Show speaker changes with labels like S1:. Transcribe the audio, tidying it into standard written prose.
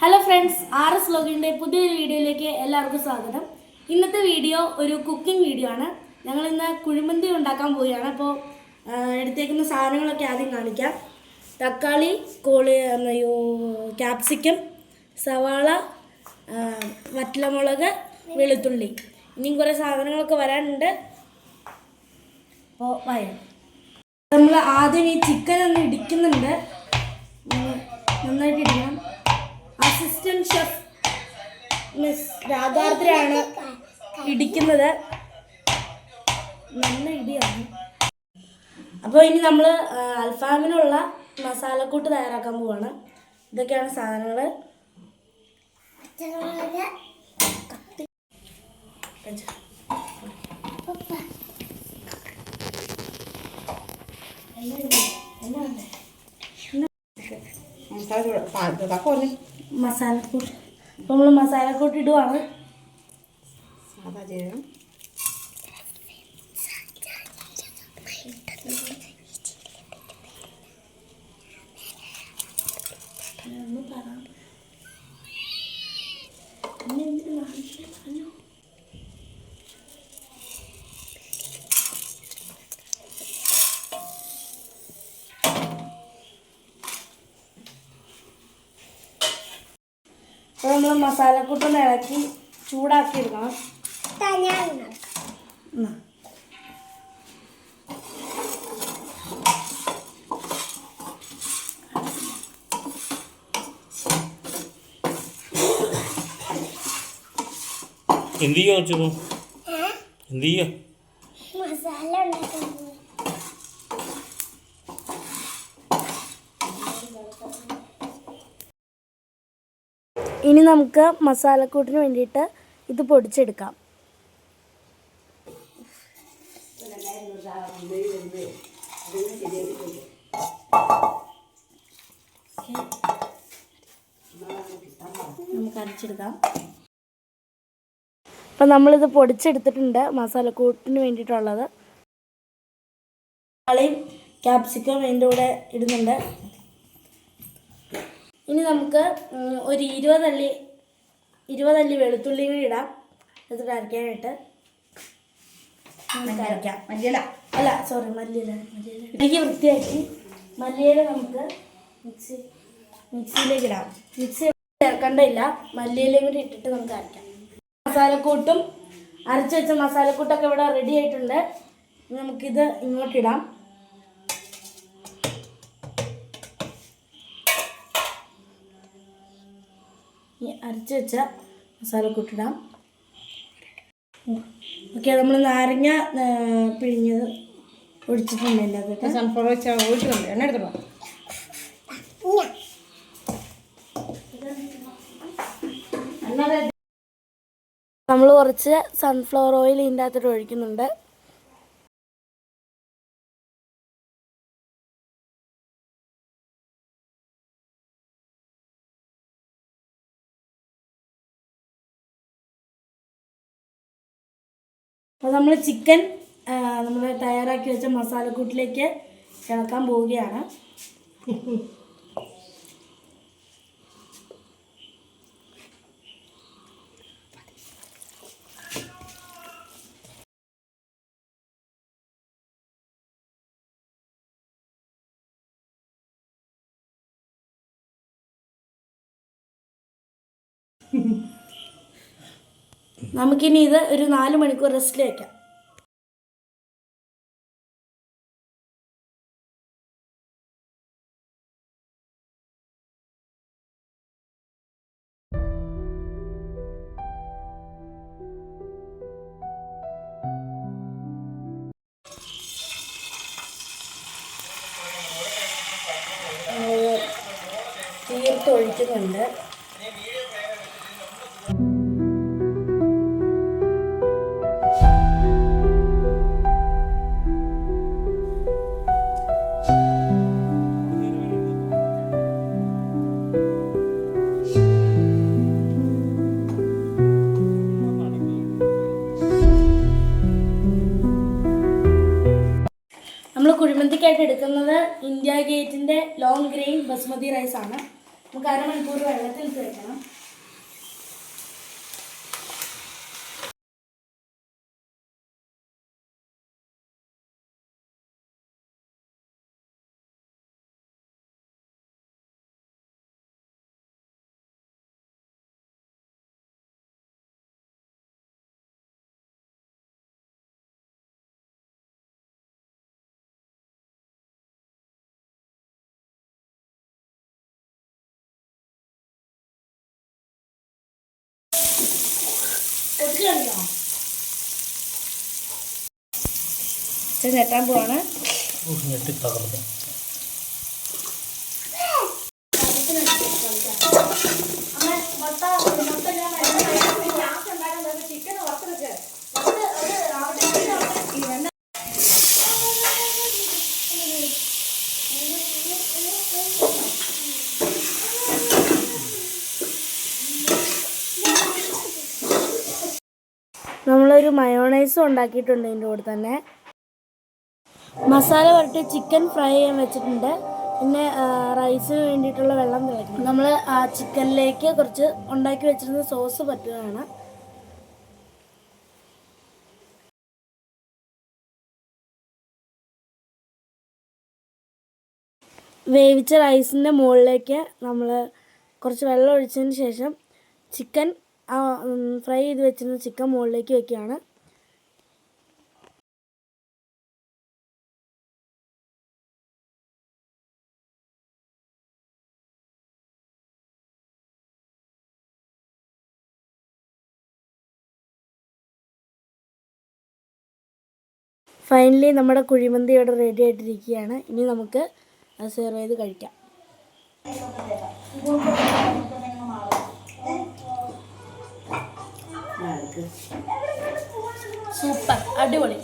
S1: Hello friends, RS വ്ലോഗിൻ്റെ പുതിയൊരു വീഡിയോയിലേക്ക് എല്ലാവർക്കും സ്വാഗതം. ഇന്നത്തെ വീഡിയോ ഒരു കുക്കിംഗ് വീഡിയോ ആണ്. ഞങ്ങൾ ഇന്ന് കുഴിമന്തി ഉണ്ടാക്കാൻ പോവുകയാണ്. അപ്പോൾ എടുത്തേക്കുന്ന സാധനങ്ങളൊക്കെ ആദ്യം കാണിക്കാം. തക്കാളി, ക്യാപ്സിക്കം, സവാള, വറ്റലമുളക്, വെളുത്തുള്ളി, ഇനിയും കുറേ സാധനങ്ങളൊക്കെ വരാനുണ്ട്. അപ്പോൾ വരാം. നമ്മൾ ആദ്യം ഈ ചിക്കൻ ഒന്ന് ഇടിക്കുന്നുണ്ട്. നന്നായിട്ട് ഇടിക്കണം. അസിസ്റ്റന്റ് ഷെഫ് മിസ് രാധാർദ്രയാണ് ഇടിക്കുന്നത്. നല്ല ഇടിയാണ്. അപ്പോൾ ഇനി നമ്മൾ അൽഫാമിനുള്ള മസാലക്കൂട്ട് തയ്യാറാക്കാൻ പോവാണ്. ഇതൊക്കെയാണ് സാധനങ്ങൾ. മസാലക്കൂട്ട് അപ്പോൾ നമ്മൾ മസാലക്കൂട്ട് ഇടുവാണ്.
S2: സാധാ ജീരകം,
S1: അപ്പോൾ നമ്മൾ മസാലക്കൂട്ടൊന്ന് ഇളക്കി ചൂടാക്കി എടുക്കണം.
S3: എന്ത് ചെയ്യാ വെച്ചു? എന്ത് ചെയ്യാ?
S2: മസാല ഉണ്ടാക്കാൻ പോകും.
S1: ഇനി നമുക്ക് മസാലക്കൂട്ടിന് വേണ്ടിയിട്ട് ഇത് പൊടിച്ചെടുക്കാം. നമുക്ക് അരച്ചെടുക്കാം. അപ്പം നമ്മളിത് പൊടിച്ചെടുത്തിട്ടുണ്ട് മസാലക്കൂട്ടിന് വേണ്ടിയിട്ടുള്ളത്. തക്കാളിയും ക്യാപ്സിക്കം അതിൻ്റെ കൂടെ ഇടുന്നുണ്ട്. ഇനി നമുക്ക് ഒരു 20 അല്ലി വെളുത്തുള്ളി കൂടി ഇടാം. എന്നിട്ട് അരയ്ക്കാനായിട്ട് അരയ്ക്കാം. മല്ലിയില വൃത്തിയാക്കി മല്ലിയില നമുക്ക് മിക്സിയിലേക്ക് ഇടാം. മിക്സി ചേർക്കേണ്ടയില്ല, മല്ലിയിലയും കൂടി ഇട്ടിട്ട് നമുക്ക് അരയ്ക്കാം. മസാലക്കൂട്ടും അരച്ച് വെച്ച മസാലക്കൂട്ടൊക്കെ ഇവിടെ റെഡി ആയിട്ടുണ്ട്. നമുക്കിത് ഇങ്ങോട്ടിടാം. അരച്ച് വെച്ച മസാലക്കൂട്ടിടാം. ഓക്കെ, നമ്മൾ നാരങ്ങ പിഴിഞ്ഞത് ഒഴിച്ചിട്ടുണ്ട്. അതിനകത്ത്
S2: സൺഫ്ലവർ ഒഴിച്ചിട്ടുണ്ട്. എണ്ണ എടുത്തിട്ടോ.
S1: നമ്മൾ കുറച്ച് സൺഫ്ലവർ ഓയിൽ ഇതിൻ്റെ അകത്തോട്ട് ഒഴിക്കുന്നുണ്ട്. അപ്പോൾ നമ്മൾ ചിക്കൻ നമ്മൾ തയ്യാറാക്കി വെച്ച മസാലക്കൂട്ടിലേക്ക് ചേർക്കാൻ പോവുകയാണ്. നമുക്കിനി ഇത് ഒരു 4 മണിക്കൂർ റെസ്റ്റിൽ വയ്ക്കാം. തീർത്തൊഴിക്കുന്നുണ്ട്. നമ്മൾ കുഴിമന്തിക്കായിട്ട് എടുക്കുന്നത് ഇന്ത്യ ഗേറ്റിൻ്റെ ലോങ് ഗ്രെയിൻ ബസ്മതി റൈസാണ്. നമുക്ക് 1/2 മണിക്കൂർ വെള്ളത്തിൽ ഇട്ട് വെക്കണം. ഇത് ഞെട്ടാൻ പോവാണ്.
S3: ഞെട്ടി തകർന്നു.
S1: നമ്മളൊരു മയോണൈസും ഉണ്ടാക്കിയിട്ടുണ്ട് ഇതിൻ്റെ കൂടെ തന്നെ. മസാല പുരട്ടി ചിക്കൻ ഫ്രൈ ചെയ്യാൻ വെച്ചിട്ടുണ്ട്. പിന്നെ റൈസിന് വേണ്ടിയിട്ടുള്ള വെള്ളം തിളയ്ക്കണം. നമ്മൾ ആ ചിക്കനിലേക്ക് കുറച്ച് ഉണ്ടാക്കി വെച്ചിരുന്ന സോസ് പറ്റുകയാണ്. വേവിച്ച റൈസിൻ്റെ മുകളിലേക്ക് നമ്മൾ കുറച്ച് വെള്ളം ഒഴിച്ചതിന് ശേഷം ചിക്കൻ ഫ്രൈ ചെയ്ത് വെച്ചിരുന്ന ചിക്കൻ മുകളിലേക്ക് വെക്കുകയാണ്. ഫൈനലി നമ്മുടെ കുഴിമന്തി ഇവിടെ റെഡി ആയിട്ടിരിക്കുകയാണ്. ഇനി നമുക്ക് അത് സെർവ് ചെയ്ത് കഴിക്കാം. സൂപ്പർ, അടിപൊളി.